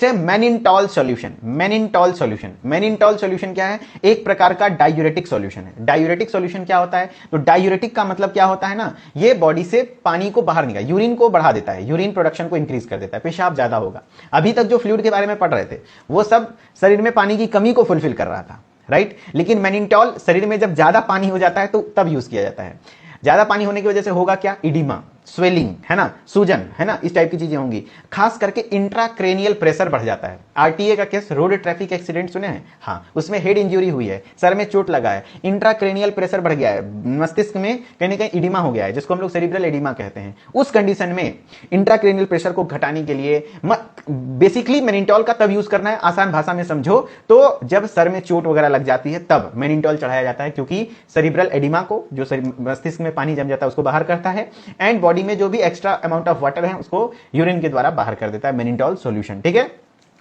Next है मैनिनटॉल solution. मैनिनटॉल solution, मैनिनटॉल solution क्या है? एक प्रकार का डायूरेटिक सॉल्यूशन है। डायूरेटिक सॉल्यूशन क्या होता है? तो डायूरेटिक का मतलब क्या होता है ना, ये बॉडी से पानी को बाहर निकाल, यूरिन को बढ़ा देता है, यूरिन प्रोडक्शन को इंक्रीज कर देता है, पेशाब ज्यादा होगा। अभी तक जो फ्लूइड के बारे में पढ़ रहे थे वो सब शरीर में पानी की कमी को फुलफिल कर रहा था, राइट। लेकिन मैनिनटॉल शरीर में जब ज्यादा पानी हो जाता है तो तब यूज किया जाता है। ज्यादा पानी होने की वजह से होगा क्या? इडिमा, स्वेलिंग, है ना, सूजन, है ना, इस टाइप की चीजें होंगी। खास करके इंट्राक्रेनियल प्रेशर बढ़ जाता है। आरटीए का केस, रोड ट्रैफिक एक्सीडेंट सुने हैं? हाँ, उसमें हेड इंजरी हुई है, सर में चोट लगा है, इंट्राक्रेनियल प्रेशर बढ़ गया है, मस्तिष्क में कहीं ना कहीं इडिमा हो गया है, जिसको हम लोग सेरिब्रल एडिमा कहते हैं। उस कंडीशन में इंट्राक्रेनियल प्रेशर को घटाने के लिए बेसिकली मैनिनटॉल का तब यूज करना है, आसान भाषा में समझो तो जब सर में चोट वगैरह लग जाती है तब मैनिनटॉल चढ़ाया जाता है, क्योंकि सेरिब्रल एडिमा को, जो मस्तिष्क में पानी जम जाता है, उसको बाहर करता है, एंड बॉडी में जो भी एक्स्ट्रा अमाउंट ऑफ वाटर है उसको यूरिन के द्वारा बाहर कर देता है मैनिनटॉल सॉल्यूशन, ठीक है।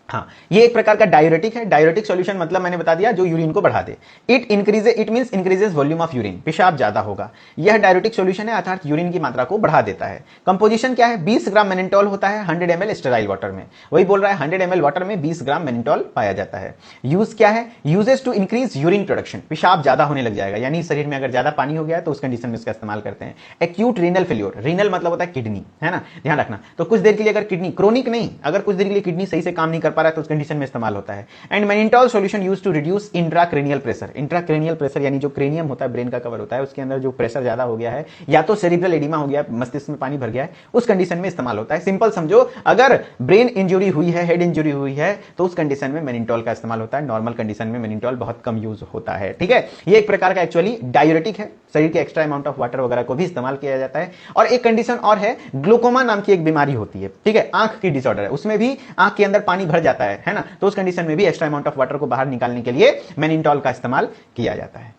हाँ, ये एक प्रकार का डायूरेटिक है। डायूरेटिक सॉल्यूशन मतलब मैंने बता दिया, जो यूरिन को बढ़ा दे। It means increases volume of urine, पेशाब ज्यादा होगा। यह डायूरेटिक सॉल्यूशन है, अर्थात यूरिन की मात्रा को बढ़ा देता है। कंपोजिशन क्या है? 20 ग्राम मैनिनटॉल होता है 100 ml स्टेराइल वाटर में। वही बोल रहा है, 100 ml वाटर में 20 ग्राम मैनिनटॉल पाया जाता है। यूज क्या है? Uses to increase urine production, पेशाब ज्यादा होने लग जाएगा, यानी शरीर में अगर ज्यादा पानी हो गया है तो उस कंडीशन में इसका इस्तेमाल करते हैं। एक्यूट रीनल फेल्योर, रीनल मतलब होता है किडनी, है ना, ध्यान रखना। तो कुछ देर के लिए अगर किडनी, क्रोनिक नहीं, अगर कुछ देर के लिए किडनी सही से काम नहीं कर पा रहा है तो उस कंडीशन में इस्तेमाल होता है। And mannitol solution used to reduce intracranial pressure. Intracranial pressure यानी जो क्रेनियम होता है, ब्रेन का कवर होता है, उसके अंदर जो प्रेशर ज्यादा हो गया है, या तो सेरिब्रल एडिमा हो गया, मस्तिष्क में पानी भर गया है, उस कंडीशन में इस्तेमाल होता है। सिंपल समझो, अगर ब्रेन इंजरी हुई है, हेड इंजरी हुई है, तो उस कंडीशन में मैनिनटॉल का इस्तेमाल होता है। नॉर्मल कंडीशन में मैनिनटॉल बहुत कम यूज होता है, ठीक है। ये एक प्रकार का एक्चुअली डायूरेटिक है, शरीर के एक्स्ट्रा अमाउंट ऑफ वाटर वगैरह को भी इस्तेमाल किया जाता है। और एक कंडीशन और है, ग्लूकोमा नाम की एक बीमारी होती है, ठीक है, आंख की डिसऑर्डर है, उसमें भी आंख के अंदर पानी भर जाता है ना, तो उस कंडीशन में भी एक्स्ट्रा अमाउंट ऑफ वाटर को बाहर निकालने के लिए मैनिनटॉल का इस्तेमाल किया जाता है।